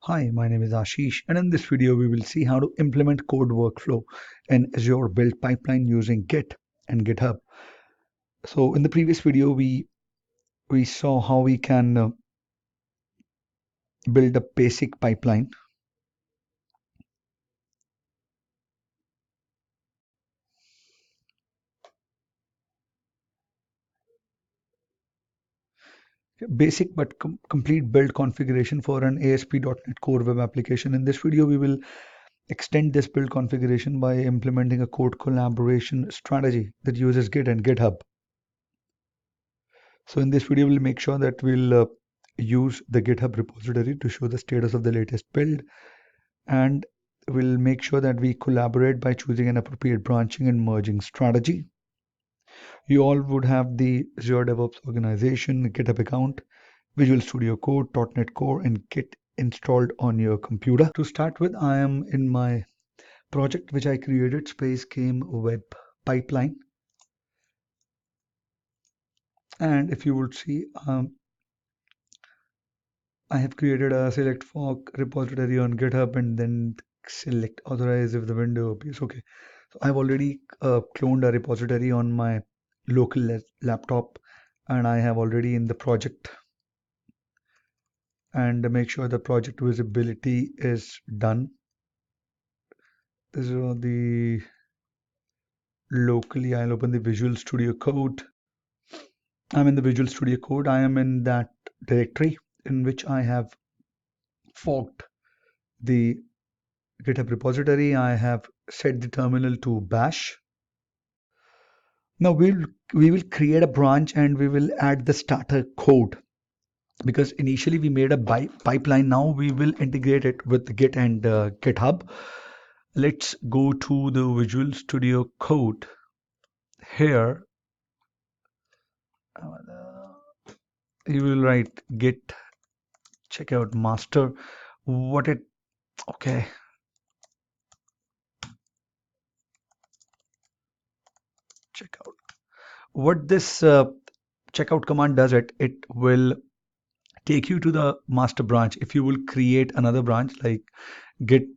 Hi, my name is Ashish, and in this video, we will see how to implement code workflow in Azure build pipeline using Git and GitHub. So, in the previous video, we saw how we can build a basic pipeline. Basic but complete build configuration for an ASP.NET Core web application. In this video, we will extend this build configuration by implementing a code collaboration strategy that uses Git and GitHub. So in this video, we'll make sure that we'll use the GitHub repository to show the status of the latest build, and we'll make sure that we collaborate by choosing an appropriate branching and merging strategy. You all would have the Azure DevOps organization, GitHub account, Visual Studio Code, .NET Core, and Git installed on your computer. To start with, I am in my project which I created, Space Game Web Pipeline. And if you would see, I have created a select fork repository on GitHub and then select authorize if the window appears. Okay, so I've already cloned a repository on my local laptop, and I have already in the project, and make sure the project visibility is done. This is the locally. I'll open the Visual Studio Code. I'm in the Visual Studio Code. I am in that directory in which I have forked the GitHub repository. I have set the terminal to bash. Now we will create a branch and we will add the starter code, because initially we made a pipeline. Now we will integrate it with Git and GitHub. Let's go to the Visual Studio Code. Here you will write git checkout master. What it okay checkout. What this checkout command does, it will take you to the master branch. If you will create another branch like git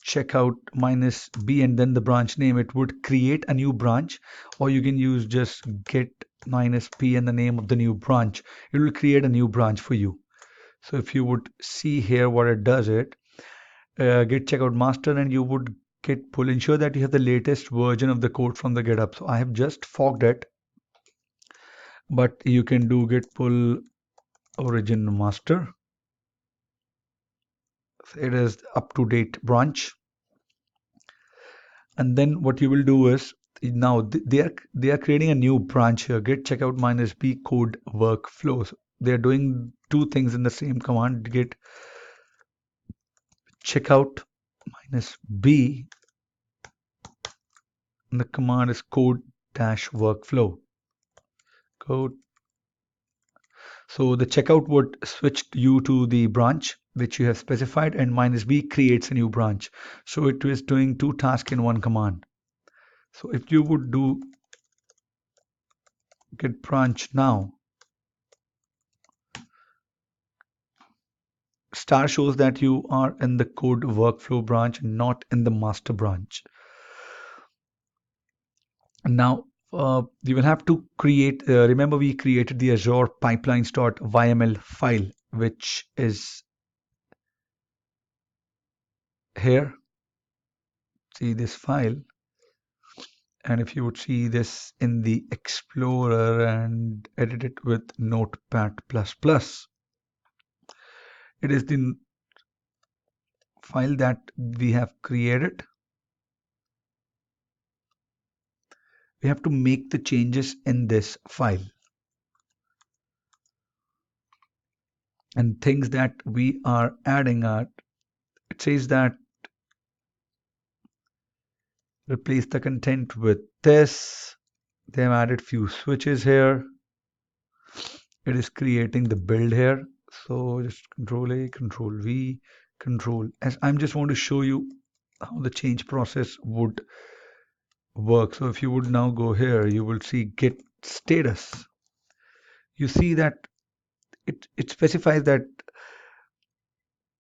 checkout minus b and then the branch name, it would create a new branch, or you can use just git minus p and the name of the new branch. It will create a new branch for you. So if you would see here what it does, it git checkout master, and you would git pull, ensure that you have the latest version of the code from the GitHub. So I have just forked it, but you can do git pull origin master. It is up to date branch. And then what you will do is, now they are creating a new branch here, git checkout minus b code workflows. They're doing two things in the same command, git checkout minus b, and the command is code dash workflow code. So the checkout would switch you to the branch which you have specified, and minus b creates a new branch. So it is doing two tasks in one command. So if you would do git branch now, star shows that you are in the code workflow branch, not in the master branch. Now you will have to create, remember we created the Azure pipelines.yml file, which is here. See this file, and if you would see this in the Explorer and edit it with Notepad++, it is the file that we have created. We have to make the changes in this file, and things that we are adding are, it says that replace the content with this. They have added few switches here. It is creating the build here. So just Control A, Control V, Control S. I'm just want to show you how the change process would work. So if you would now go here, you will see git status. You see that it specifies that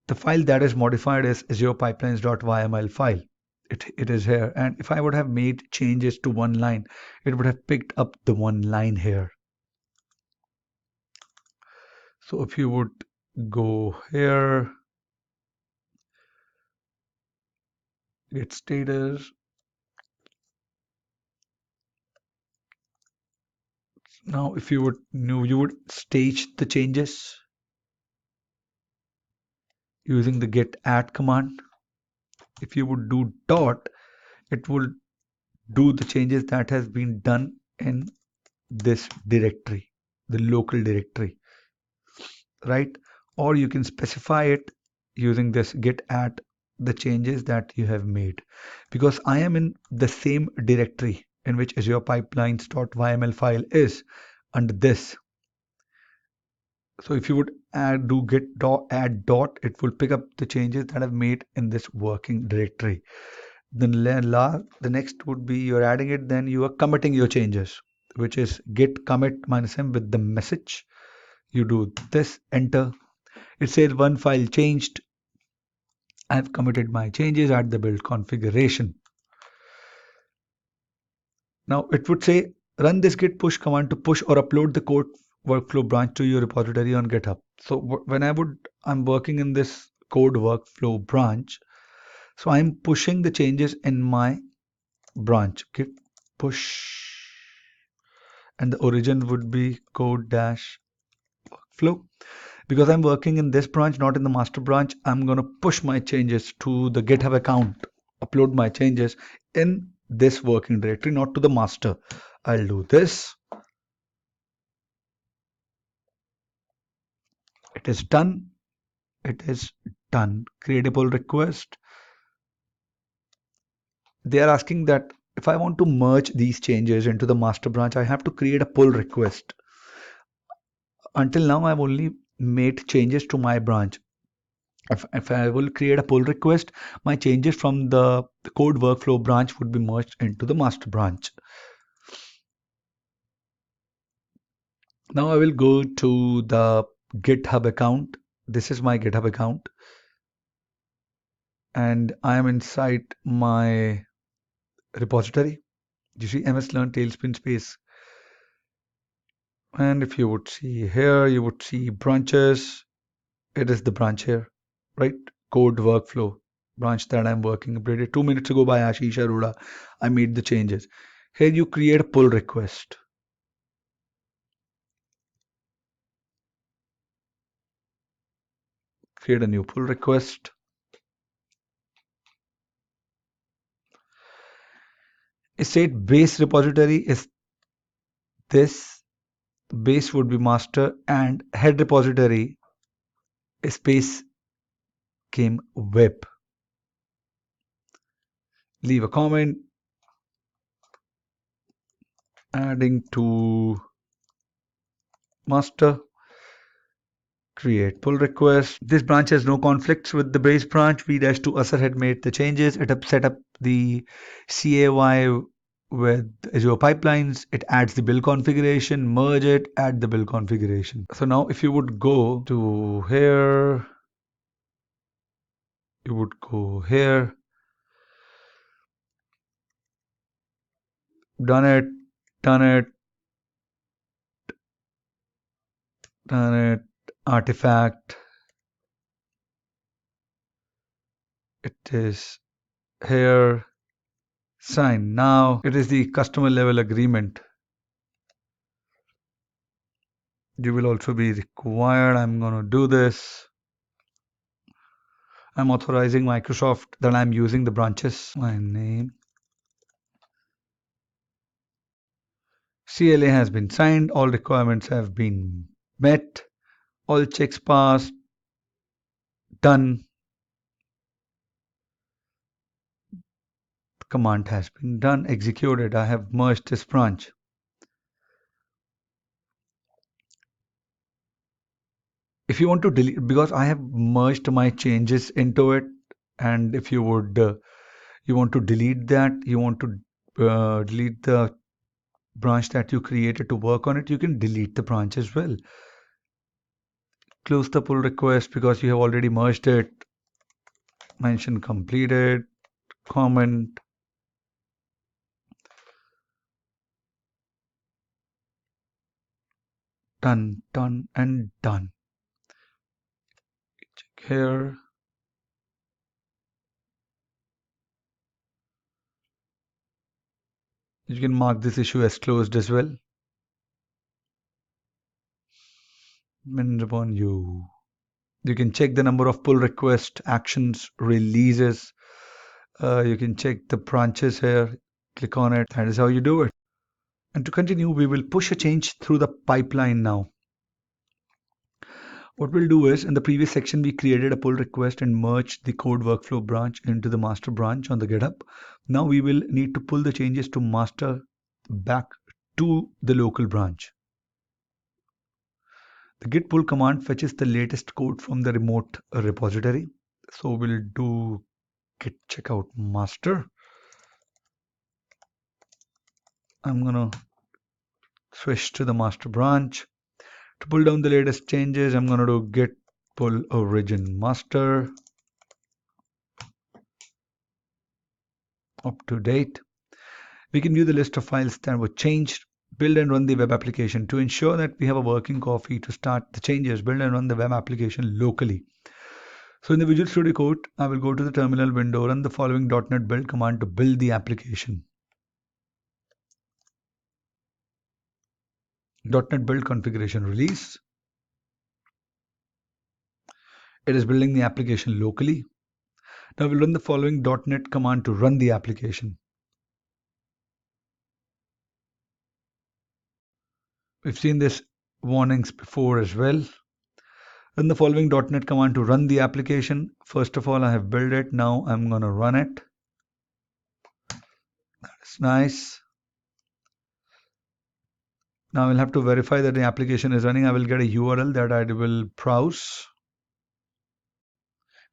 The file that is modified is Azure pipelines.yml file. It is here. And if I would have made changes to one line, it would have picked up the one line here. So if you would go here, git status. Now if you would you would stage the changes using the git add command. If you would do dot, it will do the changes that has been done in this directory, the local directory, right? Or you can specify it using this git add the changes that you have made, because I am in the same directory in which Azure pipelines.yml file is under this. So if you would do git dot add dot, it will pick up the changes that I've made in this working directory. Then the next would be you're adding it, then you are committing your changes, which is git commit -m with the message. You do this, enter. It says one file changed. I've committed my changes at the build configuration. Now it would say run this git push command to push or upload the code workflow branch to your repository on GitHub. So when I'm working in this code workflow branch, so I'm pushing the changes in my branch git push, and the origin would be code dash workflow. Because I'm working in this branch, not in the master branch, I'm going to push my changes to the GitHub account, upload my changes in this working directory, not to the master. I'll do this. It is done. It is done. Create a pull request. They are asking that if I want to merge these changes into the master branch, I have to create a pull request. Until now, I've only made changes to my branch. If I will create a pull request, my changes from the code workflow branch would be merged into the master branch. Now I will go to the GitHub account. This is my GitHub account. And I am inside my repository. You see MS Learn tailspin space. And if you would see here, you would see branches. It is the branch here, right? Code workflow branch that I'm working. Updated 2 minutes ago by Ashish Arora. I made the changes. Here you create a pull request. Create a new pull request. It said base repository is this. Base would be master, and head repository space came web. Leave a comment. Adding to master. Create pull request. This branch has no conflicts with the base branch. V-2 Asar had made the changes. It set up the CAY with Azure pipelines. It adds the build configuration, merge it, add the build configuration. So now if you would go to here, you would go here, done it, done it, done it, artifact. It is here, sign. Now it is the customer level agreement. You will also be required. I'm going to do this. I'm authorizing Microsoft that I'm using the branches. My name. CLA has been signed. All requirements have been met. All checks passed. Done. The command has been done. Executed. I have merged this branch. If you want to delete, because I have merged my changes into it, and if you would, you want to delete that, you want to delete the branch that you created to work on it, you can delete the branch as well. close the pull request because you have already merged it. Mention completed, comment, done, done, and done. Check here. You can mark this issue as closed as well. Depends upon you. You can check the number of pull request actions, releases. You can check the branches here. Click on it. That is how you do it. And to continue, we will push a change through the pipeline now. What we'll do is, in the previous section, we created a pull request and merged the code workflow branch into the master branch on the GitHub. Now we will need to pull the changes to master back to the local branch. The git pull command fetches the latest code from the remote repository. So we'll do git checkout master. I'm gonna switch to the master branch. To pull down the latest changes, I'm gonna do git pull origin master up to date. We can view the list of files that were changed, build and run the web application. To ensure that we have a working copy to start the changes, build and run the web application locally. So in the Visual Studio Code, I will go to the terminal window, run the following .NET build command to build the application. .NET build configuration release. It is building the application locally. Now we'll run the following .NET command to run the application. We've seen this warnings before as well. Run the following .NET command to run the application. First of all, I have built it. Now I'm going to run it. That's nice. Now I'll have to verify that the application is running. I will get a URL that I will browse.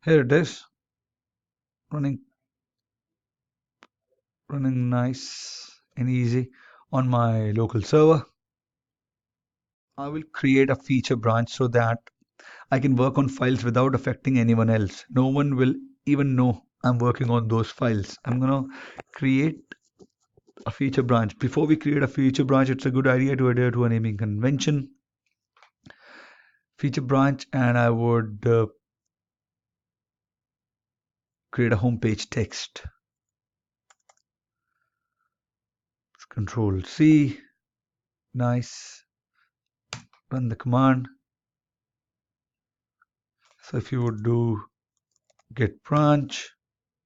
Here it is. Running nice and easy on my local server. I will create a feature branch so that I can work on files without affecting anyone else. No one will even know I'm working on those files. I'm gonna create a feature branch. Before we create a feature branch, it's a good idea to adhere to a naming convention. Feature branch, and I would create a homepage text. Control C. Nice. Run the command. So if you would do git branch,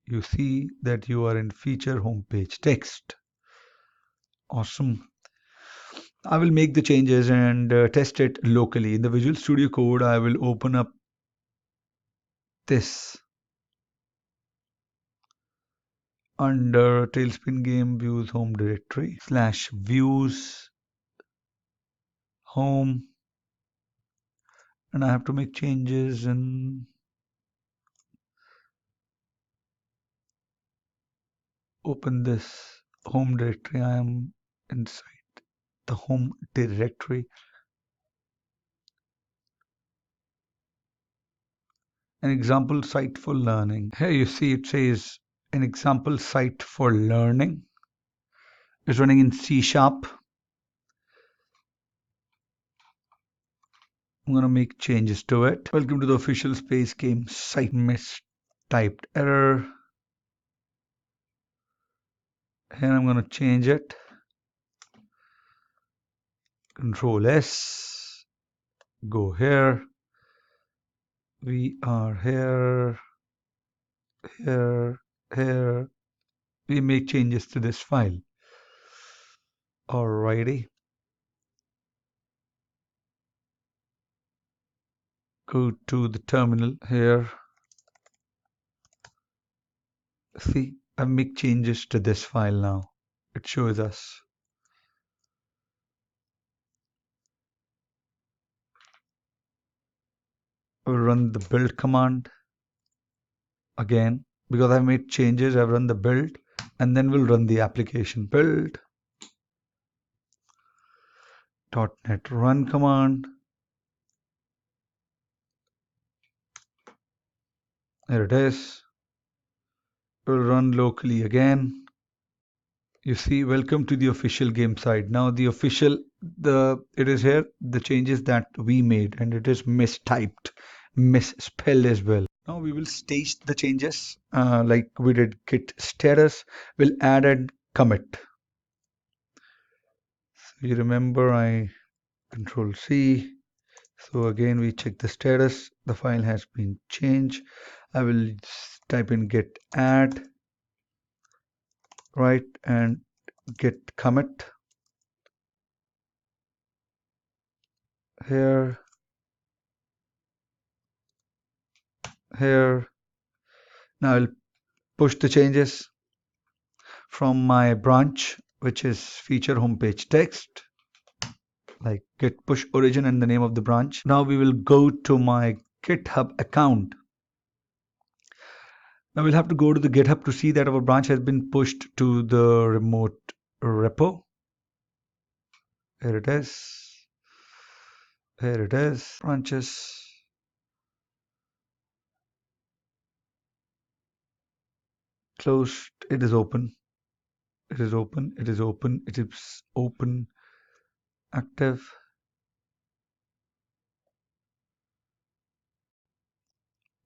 you see that you are in feature homepage text. Awesome. I will make the changes and test it locally. In the Visual Studio Code, I will open up this under Tailspin Game Views Home Directory / views home, and I have to make changes and open this home directory. I am inside the home directory. An example site for learning. Here you see it says an example site for learning. It's running in C#. I'm going to make changes to it. Welcome to the official Space Game site. Mistyped error. Here I'm going to change it. Control S. Go here. We are here. Here. We make changes to this file. Alrighty. Go to the terminal here. See, I make changes to this file now. It shows us. We'll run the build command again. Because I've made changes, I've run the build, and then we'll run the application. Build .NET run command. There it is. We'll run locally again. You see, welcome to the official game site. Now it is here, the changes that we made, and it is mistyped, misspelled as well. Now we will stage the changes like we did git status. We'll add and commit. So you remember I control C. So again, we check the status. The file has been changed. I will type in git add, right, and git commit here, here. Now I'll push the changes from my branch, which is feature homepage text, like git push origin and the name of the branch. Now we will go to my GitHub account. Now we'll have to go to the GitHub to see that our branch has been pushed to the remote repo. Here it is. Here it is. Branches. Closed. It is open. It is open. It is open. It is open. Active.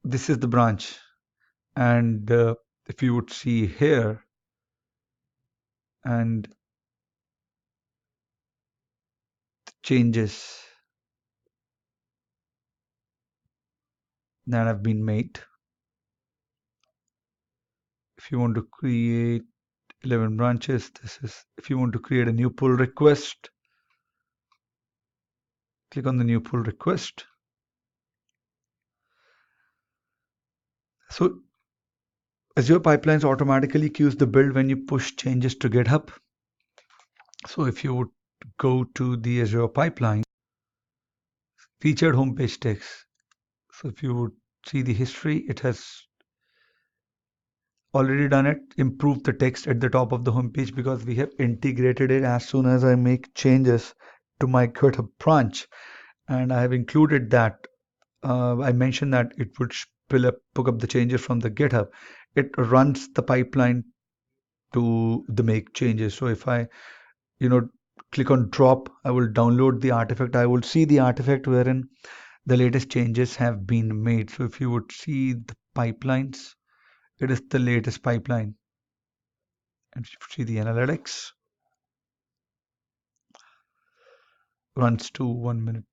This is the branch. And if you would see here, and changes that have been made. If you want to create 11 branches, this is, if you want to create a new pull request, click on the new pull request. So Azure Pipelines automatically queues the build when you push changes to GitHub. So if you would go to the Azure Pipeline, featured homepage text. So if you would see the history, it has already done it, improved the text at the top of the homepage because we have integrated it as soon as I make changes to my GitHub branch. And I have included that. I mentioned that it would pick up the changes from the GitHub. It runs the pipeline to the make changes. So if I, click on drop, I will download the artifact. I will see the artifact wherein the latest changes have been made. So if you would see the pipelines, it is the latest pipeline. And if you see the analytics, runs to 1 minute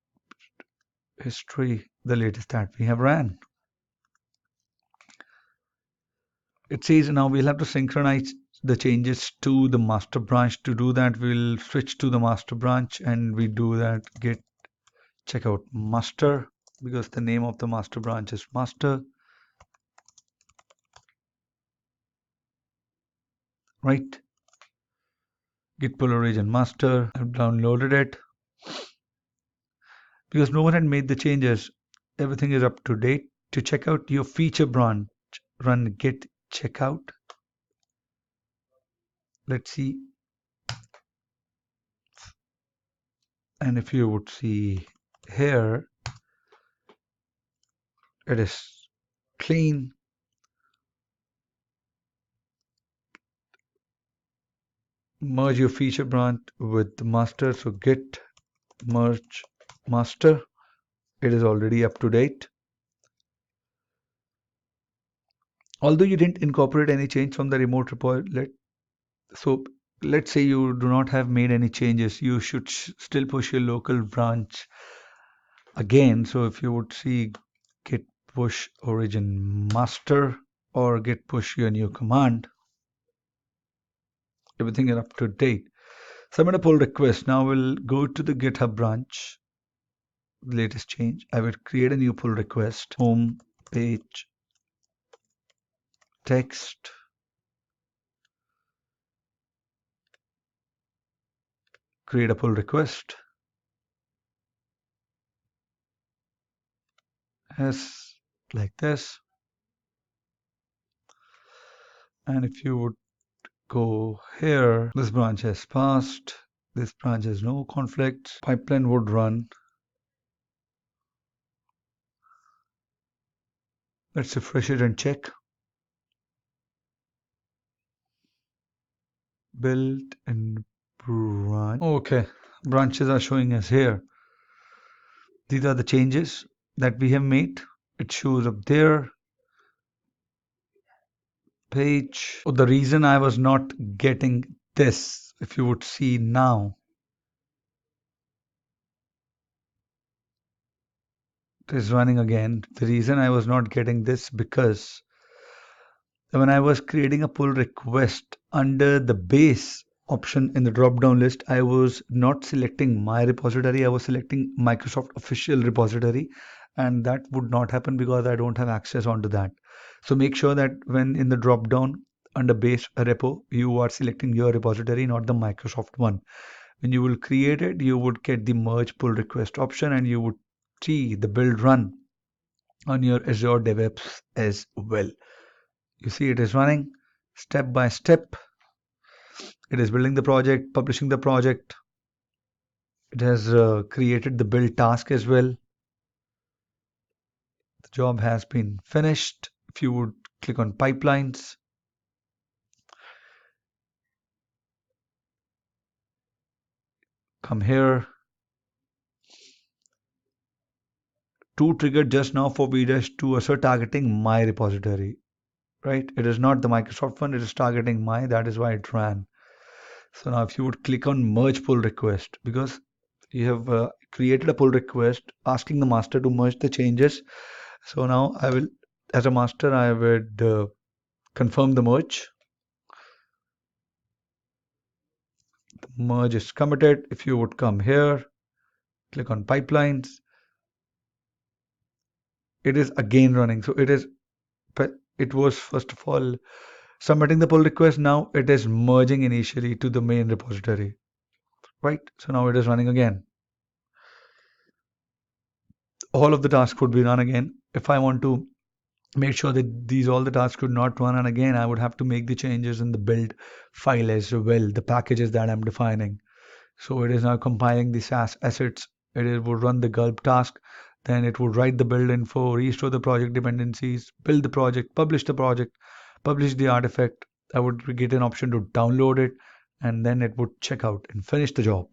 history, the latest that we have ran. It says now we'll have to synchronize the changes to the master branch. To do that, we'll switch to the master branch and we do that git checkout master, because the name of the master branch is master, right? Git pull origin master. I've downloaded it because no one had made the changes. Everything is up to date. To check out your feature branch, run git checkout. Let's see. And if you would see here, it is clean. Merge your feature branch with the master. So git merge master. It is already up to date. Although you didn't incorporate any change from the remote repo, so let's say you do not have made any changes, you should still push your local branch again. So if you would see git push origin master or git push your new command, everything is up to date. Submit a pull request. Now we'll go to the GitHub branch, latest change. I will create a new pull request, home page text, create a pull request as like this. And if you would go here, this branch has passed, this branch has no conflicts, pipeline would run. Let's refresh it and check. Build and branch. Okay, branches are showing us here. These are the changes that we have made. It shows up there. Page. Oh, the reason I was not getting this, if you would see now, it is running again. The reason I was not getting this because when I was creating a pull request under the base option in the drop down list, I was not selecting my repository, I was selecting Microsoft official repository, and that would not happen because I don't have access onto that. So make sure that when in the drop down under base repo, you are selecting your repository, not the Microsoft one. When you will create it, you would get the merge pull request option and you would see the build run on your Azure DevOps as well. You see it is running step by step. It is building the project, publishing the project. It has created the build task as well. The job has been finished. If you would click on pipelines, come here. To trigger just now for VDAS to assert targeting my repository, right? It is not the Microsoft one, it is targeting my, that is why it ran. So now if you would click on merge pull request, because you have created a pull request asking the master to merge the changes. So now I will, as a master, I would confirm the merge. The merge is committed. If you would come here, click on pipelines, it is again running. So it was first of all submitting the pull request. Now it is merging initially to the main repository, right? So now it is running again. All of the tasks would be run again. If I want to make sure that these all the tasks could not run, and again I would have to make the changes in the build file as well, the packages that I'm defining. So it is now compiling the SAS assets. It would run the gulp task, then it would write the build info, restore the project dependencies, build the project, publish the artifact. I would get an option to download it, and then it would check out and finish the job.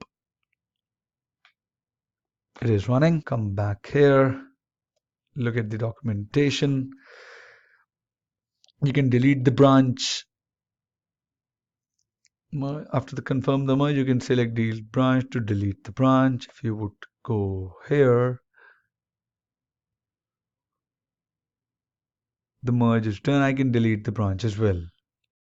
It is running. Come back here, look at the documentation. You can delete the branch. After the confirm the merge, you can select delete branch to delete the branch. If you would go here, the merge is done. I can delete the branch as well.